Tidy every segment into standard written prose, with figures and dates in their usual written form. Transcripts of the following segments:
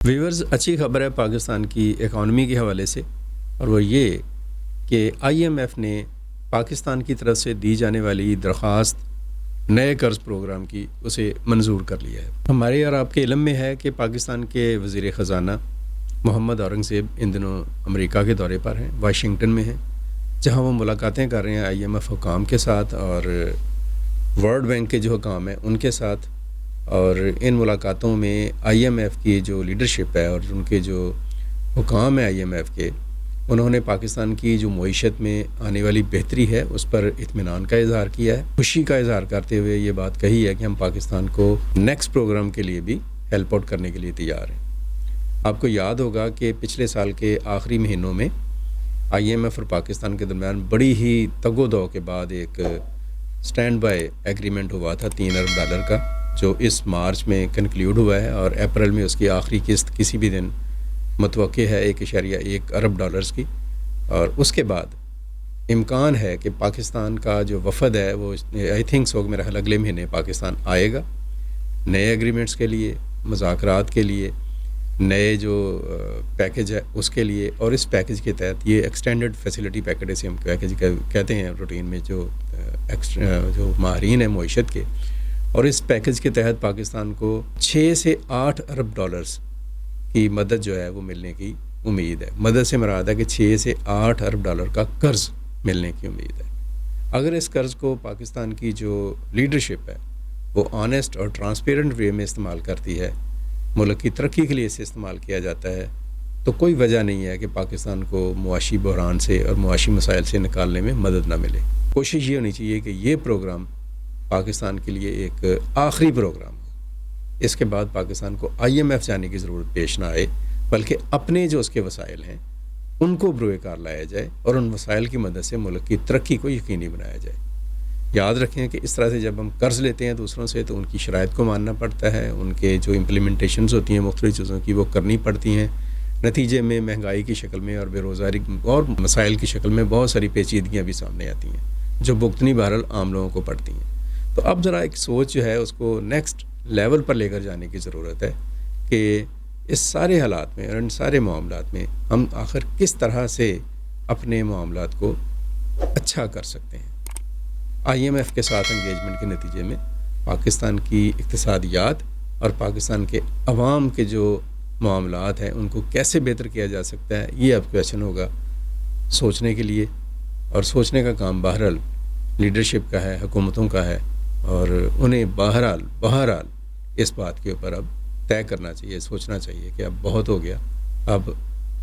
Viewers, अच्छी खबर है पाकिस्तान की इकॉनमी के हवाले से, और वो ये कि आईएमएफ ने पाकिस्तान की तरफ से दी जाने वाली दरख्वास्त नए कर्ज़ प्रोग्राम की उसे मंजूर कर लिया है। हमारे और आपके इल्म में है कि पाकिस्तान के वज़ीर ख़जाना मोहम्मद औरंगज़ेब इन दिनों अमेरिका के दौरे पर हैं, वाशिंगटन में हैं, जहां वो मुलाकातें कर रहे हैं आईएमएफ हुकाम के साथ और वर्ल्ड बैंक के जो हुकाम हैं उनके साथ। और इन मुलाकातों में आईएमएफ की जो लीडरशिप है और उनके जो हुकाम है आईएमएफ के, उन्होंने पाकिस्तान की जो मईशत में आने वाली बेहतरी है उस पर इत्मीनान का इज़हार किया है, खुशी का इज़हार करते हुए ये बात कही है कि हम पाकिस्तान को नेक्स्ट प्रोग्राम के लिए भी हेल्प आउट करने के लिए तैयार हैं। आपको याद होगा कि पिछले साल के आखिरी महीनों में आईएमएफ और पाकिस्तान के दरमियान बड़ी ही तगोदो के बाद एक स्टैंड बाय एग्रीमेंट हुआ था $3 अरब का, जो इस मार्च में कंक्लूड हुआ है और अप्रैल में उसकी आखिरी किस्त किसी भी दिन मतवक्के है $1.1 अरब की। और उसके बाद इम्कान है कि पाकिस्तान का जो वफद है वो आई थिंक सो मेरा ख्याल अगले महीने पाकिस्तान आएगा नए एग्रीमेंट्स के लिए, मुज़ाकरात के लिए, नए जो पैकेज है उसके लिए। और इस पैकेज के तहत ये एक्सटेंडेड फैसिलिटी पैकेज से हम पैकेज कहते हैं रूटीन में, जो माहरीन है मईशत के, और इस पैकेज के तहत पाकिस्तान को 6 से 8 अरब डॉलर्स की मदद जो है वो मिलने की उम्मीद है। मदद से मुराद है कि 6 से 8 अरब डॉलर का कर्ज़ मिलने की उम्मीद है। अगर इस कर्ज़ को पाकिस्तान की जो लीडरशिप है वो ऑनेस्ट और ट्रांसपेरेंट वे में इस्तेमाल करती है, मुल्क की तरक्की के लिए इसे इस्तेमाल किया जाता है, तो कोई वजह नहीं है कि पाकिस्तान को मुआशी बहरान से और मुआशी मसाइल से निकालने में मदद ना मिले। कोशिश ये होनी चाहिए कि ये प्रोग्राम पाकिस्तान के लिए एक आखिरी प्रोग्राम हो। इसके बाद पाकिस्तान को आईएमएफ जाने की ज़रूरत पेश ना आए, बल्कि अपने जो उसके वसाइल हैं उनको बरूए कार लाया जाए और उन वसाइल की मदद से मुल्क की तरक्की को यकीनी बनाया जाए। याद रखें कि इस तरह से जब हम कर्ज़ लेते हैं दूसरों से तो उनकी शराइत को मानना पड़ता है, उनके जो इम्प्लीमेंटेशंस होती हैं मुख्तलिफ़ चीज़ों की वो करनी पड़ती हैं। नतीजे में महंगाई की शक्ल में और बेरोज़गारी और मसाइल की शक्ल में बहुत सारी पेचीदगियाँ भी सामने आती हैं जो भुगतनी बहरहाल आम लोगों को पड़ती हैं। तो अब ज़रा एक सोच जो है उसको नेक्स्ट लेवल पर लेकर जाने की ज़रूरत है कि इस सारे हालात में और इन सारे मामलात में हम आखिर किस तरह से अपने मामलात को अच्छा कर सकते हैं। आईएमएफ के साथ एंगेजमेंट के नतीजे में पाकिस्तान की इक्तिसादियात और पाकिस्तान के अवाम के जो मामलात हैं उनको कैसे बेहतर किया जा सकता है, ये अब क्वेश्चन होगा सोचने के लिए। और सोचने का काम बहरहाल लीडरशिप का है, हुकूमतों का है, और उन्हें बहरहाल इस बात के ऊपर अब तय करना चाहिए, सोचना चाहिए कि अब बहुत हो गया, अब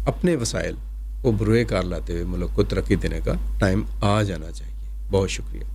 अपने वसाइल को बरूए कार लाते हुए मुल्क को तरक्की देने का टाइम आ जाना चाहिए। बहुत शुक्रिया।